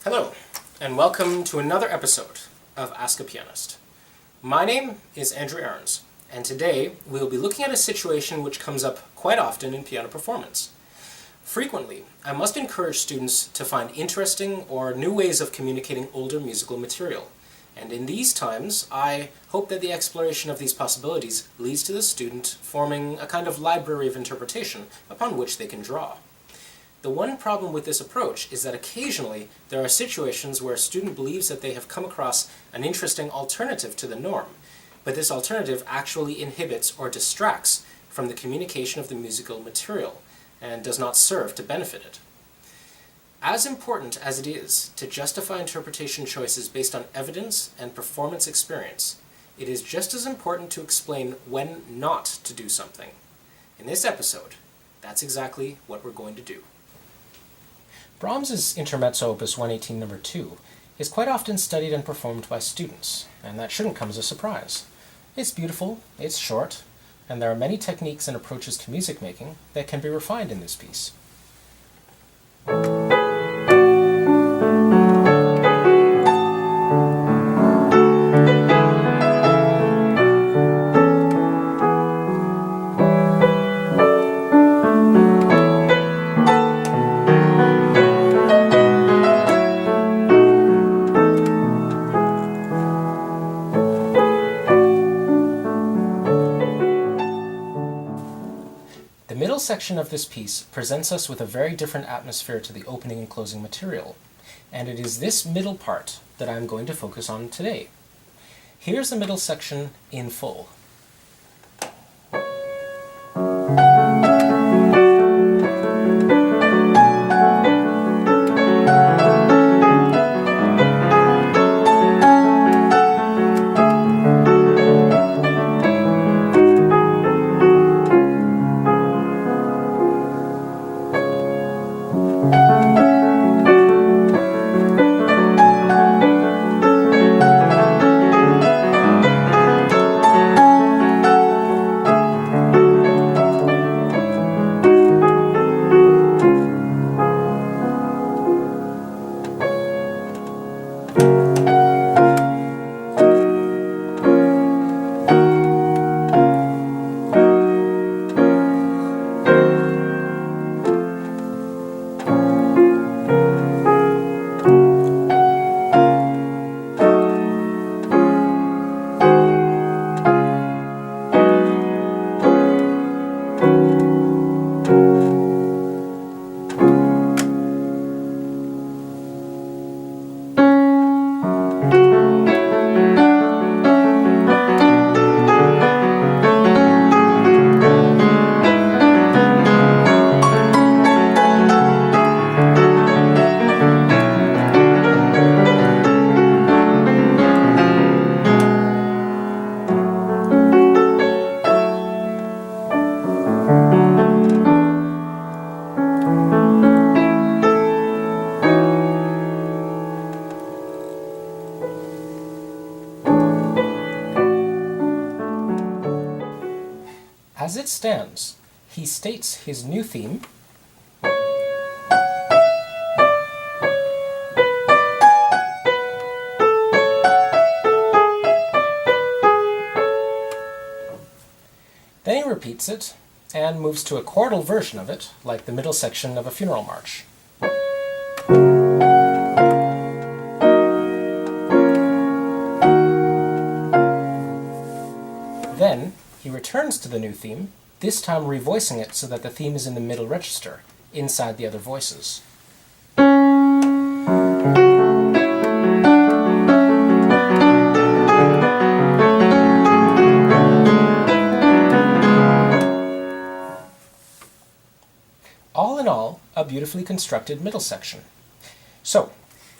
Hello, and welcome to another episode of Ask a Pianist. My name is Andrew Aarons, and today we will be looking at a situation which comes up quite often in piano performance. Frequently, I must encourage students to find interesting or new ways of communicating older musical material, and in these times, I hope that the exploration of these possibilities leads to the student forming a kind of library of interpretation upon which they can draw. The one problem with this approach is that occasionally there are situations where a student believes that they have come across an interesting alternative to the norm, but this alternative actually inhibits or distracts from the communication of the musical material and does not serve to benefit it. As important as it is to justify interpretation choices based on evidence and performance experience, it is just as important to explain when not to do something. In this episode, that's exactly what we're going to do. Brahms's Intermezzo Op. 118 No. 2 is quite often studied and performed by students, and that shouldn't come as a surprise. It's beautiful, it's short, and there are many techniques and approaches to music making that can be refined in this piece. The middle section of this piece presents us with a very different atmosphere to the opening and closing material, and it is this middle part that I'm going to focus on today. Here's the middle section in full. As it stands, he states his new theme, then he repeats it and moves to a chordal version of it, like the middle section of a funeral march. Then he returns to the new theme, this time revoicing it so that the theme is in the middle register, inside the other voices. All in all, a beautifully constructed middle section. So,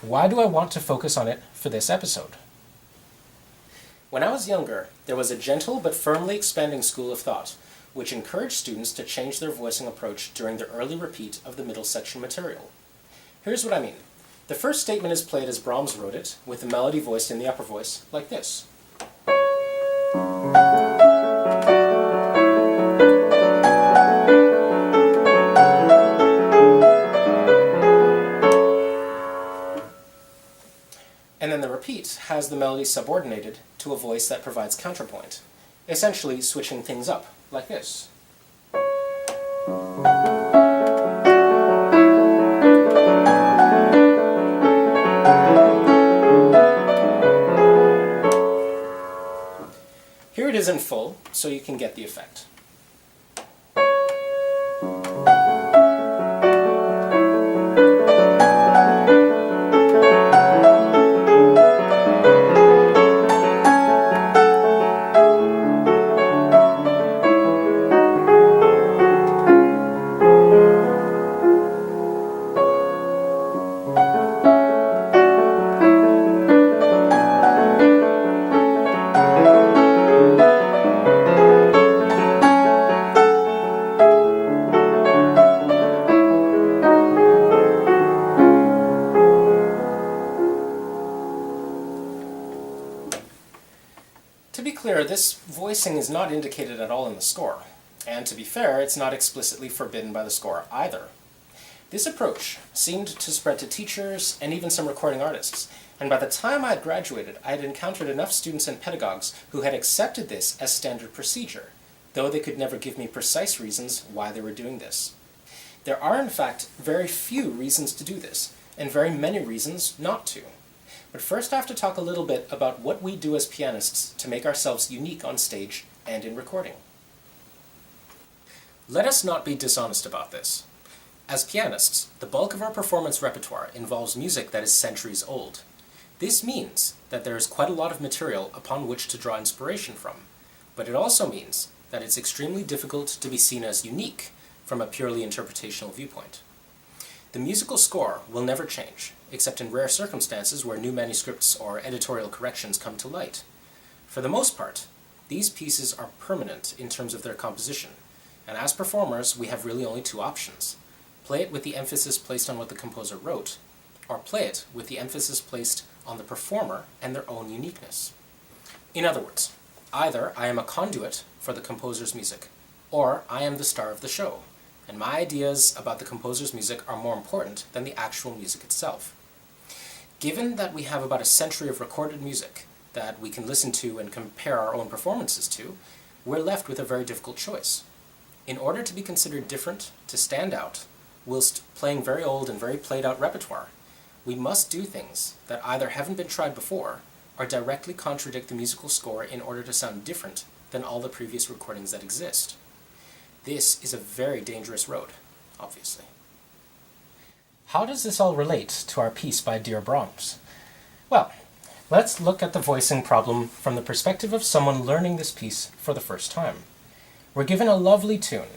why do I want to focus on it for this episode? When I was younger, there was a gentle but firmly expanding school of thought, which encouraged students to change their voicing approach during the early repeat of the middle section material. Here's what I mean. The first statement is played as Brahms wrote it, with the melody voiced in the upper voice, like this. repeat has the melody subordinated to a voice that provides counterpoint, essentially switching things up, like this. Here it is in full, so you can get the effect. To be clear, this voicing is not indicated at all in the score, and to be fair, it's not explicitly forbidden by the score either. This approach seemed to spread to teachers and even some recording artists, and by the time I had graduated, I had encountered enough students and pedagogues who had accepted this as standard procedure, though they could never give me precise reasons why they were doing this. There are, in fact, very few reasons to do this, and very many reasons not to. But first I have to talk a little bit about what we do as pianists to make ourselves unique on stage and in recording. Let us not be dishonest about this. As pianists, the bulk of our performance repertoire involves music that is centuries old. This means that there is quite a lot of material upon which to draw inspiration from, but it also means that it's extremely difficult to be seen as unique from a purely interpretational viewpoint. The musical score will never change, except in rare circumstances where new manuscripts or editorial corrections come to light. For the most part, these pieces are permanent in terms of their composition, and as performers we have really only two options. Play it with the emphasis placed on what the composer wrote, or play it with the emphasis placed on the performer and their own uniqueness. In other words, either I am a conduit for the composer's music, or I am the star of the show, and my ideas about the composer's music are more important than the actual music itself. Given that we have about a century of recorded music that we can listen to and compare our own performances to, we're left with a very difficult choice. In order to be considered different, to stand out, whilst playing very old and very played-out repertoire, we must do things that either haven't been tried before or directly contradict the musical score in order to sound different than all the previous recordings that exist. This is a very dangerous road, obviously. How does this all relate to our piece by Dear Brahms? Well, let's look at the voicing problem from the perspective of someone learning this piece for the first time. We're given a lovely tune.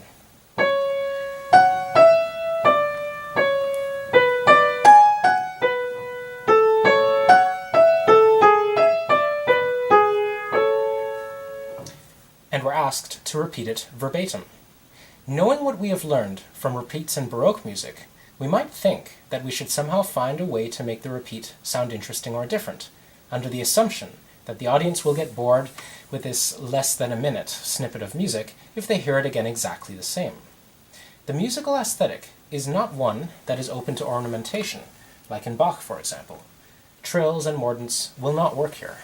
And we're asked to repeat it verbatim. Knowing what we have learned from repeats in Baroque music, we might think that we should somehow find a way to make the repeat sound interesting or different, under the assumption that the audience will get bored with this less than a minute snippet of music if they hear it again exactly the same. The musical aesthetic is not one that is open to ornamentation, like in Bach, for example. Trills and mordents will not work here.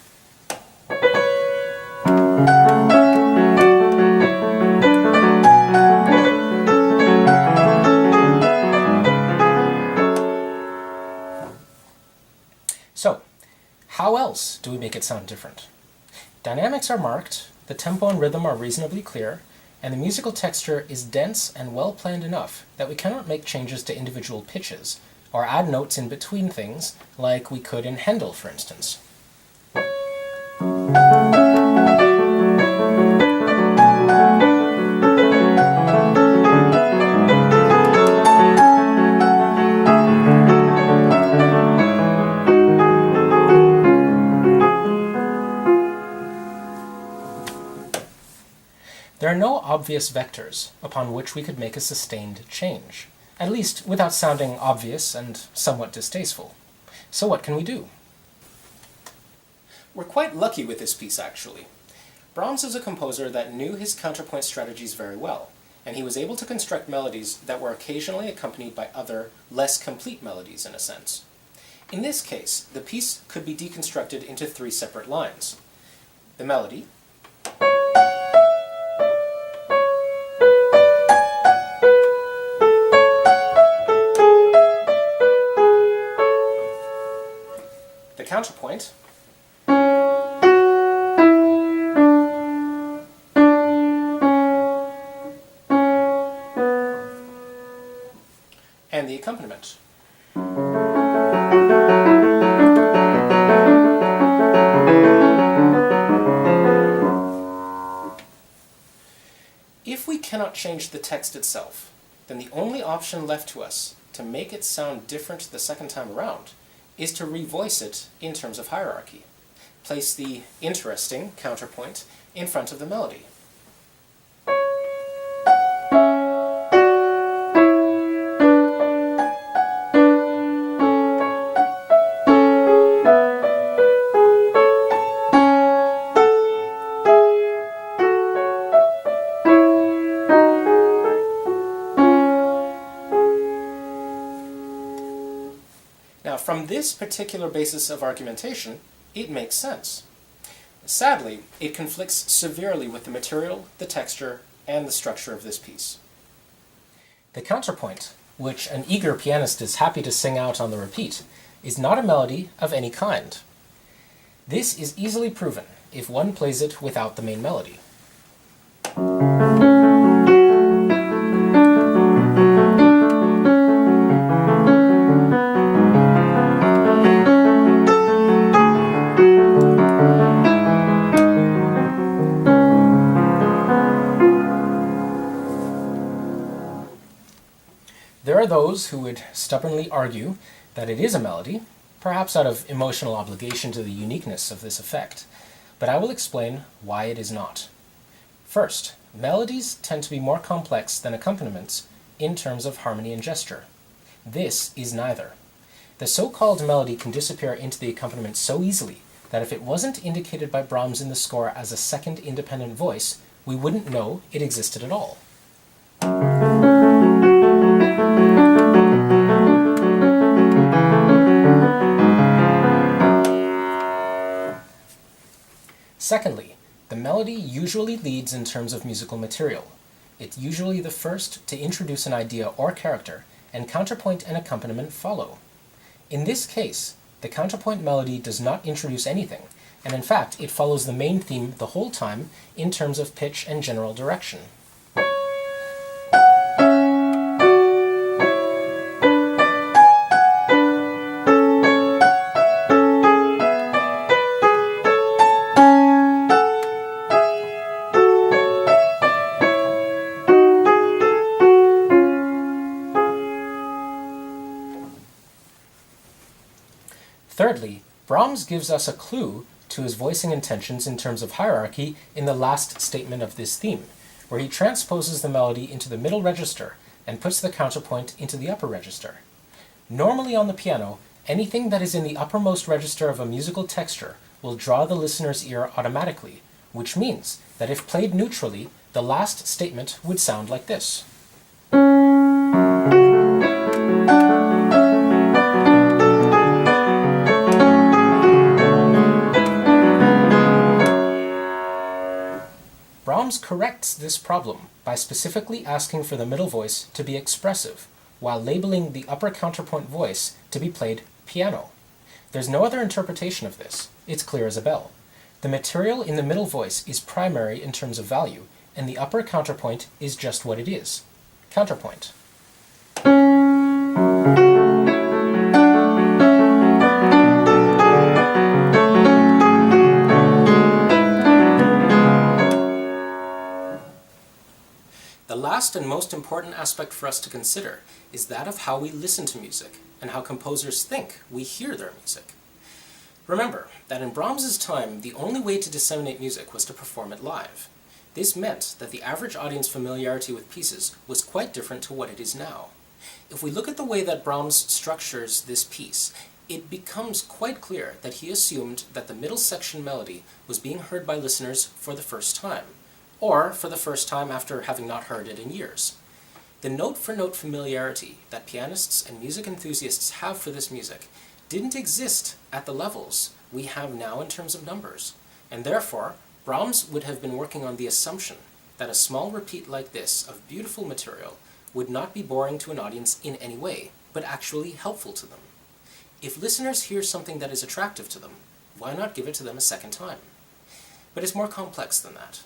So, how else do we make it sound different? Dynamics are marked, the tempo and rhythm are reasonably clear, and the musical texture is dense and well planned enough that we cannot make changes to individual pitches, or add notes in between things, like we could in Handel, for instance. There are no obvious vectors upon which we could make a sustained change, at least without sounding obvious and somewhat distasteful. So what can we do? We're quite lucky with this piece, actually. Brahms is a composer that knew his counterpoint strategies very well, and he was able to construct melodies that were occasionally accompanied by other, less complete melodies, in a sense. In this case, the piece could be deconstructed into three separate lines. The melody, the counterpoint, and the accompaniment. If we cannot change the text itself, then the only option left to us to make it sound different the second time around is to revoice it in terms of hierarchy. Place the interesting counterpoint in front of the melody. Now, from this particular basis of argumentation, it makes sense. Sadly, it conflicts severely with the material, the texture, and the structure of this piece. The counterpoint, which an eager pianist is happy to sing out on the repeat, is not a melody of any kind. This is easily proven if one plays it without the main melody. There are those who would stubbornly argue that it is a melody, perhaps out of emotional obligation to the uniqueness of this effect, but I will explain why it is not. First, melodies tend to be more complex than accompaniments in terms of harmony and gesture. This is neither. The so-called melody can disappear into the accompaniment so easily that if it wasn't indicated by Brahms in the score as a second independent voice, we wouldn't know it existed at all. Secondly, the melody usually leads in terms of musical material. It's usually the first to introduce an idea or character, and counterpoint and accompaniment follow. In this case, the counterpoint melody does not introduce anything, and in fact it follows the main theme the whole time in terms of pitch and general direction. Thirdly, Brahms gives us a clue to his voicing intentions in terms of hierarchy in the last statement of this theme, where he transposes the melody into the middle register and puts the counterpoint into the upper register. Normally on the piano, anything that is in the uppermost register of a musical texture will draw the listener's ear automatically, which means that if played neutrally, the last statement would sound like this. Brahms corrects this problem by specifically asking for the middle voice to be expressive, while labeling the upper counterpoint voice to be played piano. There's no other interpretation of this. It's clear as a bell. The material in the middle voice is primary in terms of value, and the upper counterpoint is just what it is. Counterpoint. The last and most important aspect for us to consider is that of how we listen to music and how composers think we hear their music. Remember that in Brahms's time, the only way to disseminate music was to perform it live. This meant that the average audience familiarity with pieces was quite different to what it is now. If we look at the way that Brahms structures this piece, it becomes quite clear that he assumed that the middle section melody was being heard by listeners for the first time, or for the first time after having not heard it in years. The note-for-note familiarity that pianists and music enthusiasts have for this music didn't exist at the levels we have now in terms of numbers, and therefore Brahms would have been working on the assumption that a small repeat like this of beautiful material would not be boring to an audience in any way, but actually helpful to them. If listeners hear something that is attractive to them, why not give it to them a second time? But it's more complex than that.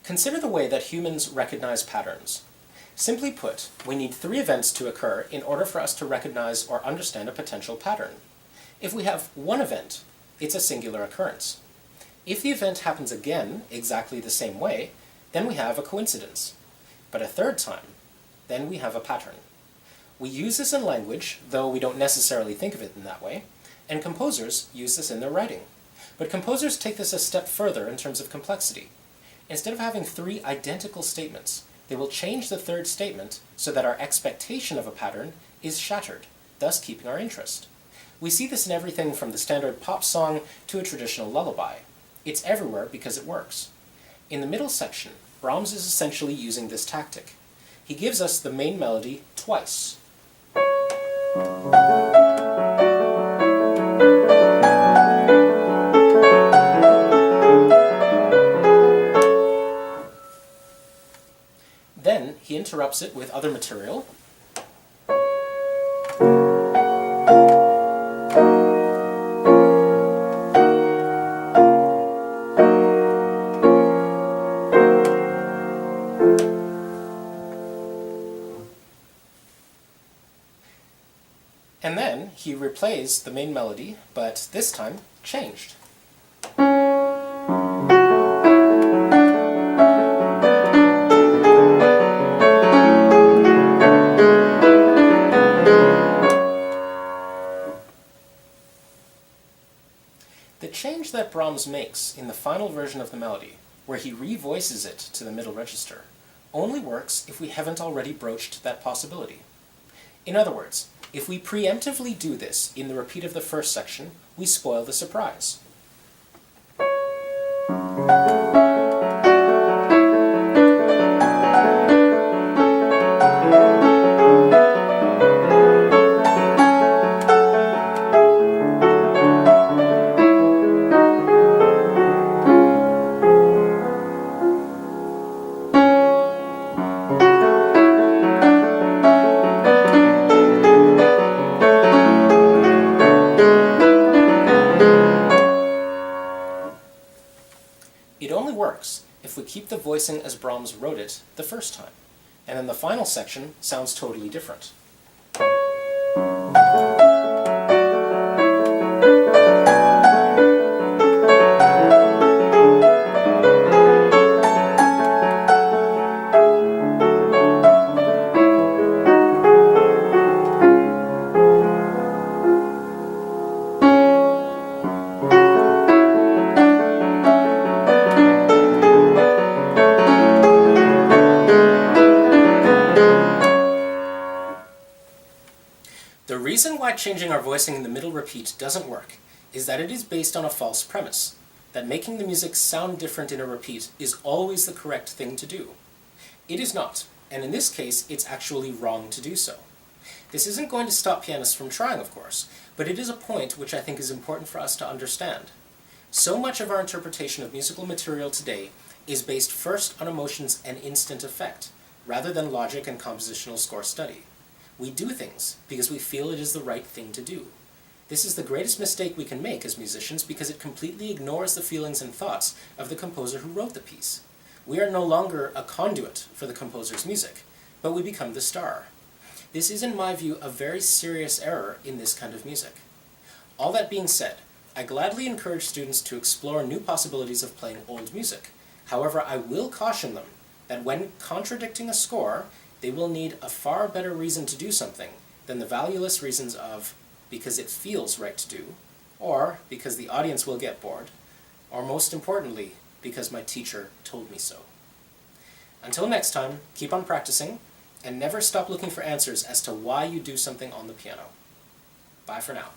Consider the way that humans recognize patterns. Simply put, we need 3 events to occur in order for us to recognize or understand a potential pattern. If we have one event, it's a singular occurrence. If the event happens again exactly the same way, then we have a coincidence. But a third time, then we have a pattern. We use this in language, though we don't necessarily think of it in that way, and composers use this in their writing. But composers take this a step further in terms of complexity. Instead of having 3 identical statements, they will change the third statement so that our expectation of a pattern is shattered, thus keeping our interest. We see this in everything from the standard pop song to a traditional lullaby. It's everywhere because it works. In the middle section, Brahms is essentially using this tactic. He gives us the main melody twice. Then he interrupts it with other material. And then he replays the main melody, but this time changed. The change that Brahms makes in the final version of the melody, where he revoices it to the middle register, only works if we haven't already broached that possibility. In other words, if we preemptively do this in the repeat of the first section, we spoil the surprise. It only works if we keep the voicing as Brahms wrote it the first time, and then the final section sounds totally different. The reason why changing our voicing in the middle repeat doesn't work is that it is based on a false premise, that making the music sound different in a repeat is always the correct thing to do. It is not, and in this case, it's actually wrong to do so. This isn't going to stop pianists from trying, of course, but it is a point which I think is important for us to understand. So much of our interpretation of musical material today is based first on emotions and instant effect, rather than logic and compositional score study. We do things because we feel it is the right thing to do. This is the greatest mistake we can make as musicians because it completely ignores the feelings and thoughts of the composer who wrote the piece. We are no longer a conduit for the composer's music, but we become the star. This is, in my view, a very serious error in this kind of music. All that being said, I gladly encourage students to explore new possibilities of playing old music. However, I will caution them that when contradicting a score, they will need a far better reason to do something than the valueless reasons of because it feels right to do, or because the audience will get bored, or most importantly, because my teacher told me so. Until next time, keep on practicing, and never stop looking for answers as to why you do something on the piano. Bye for now.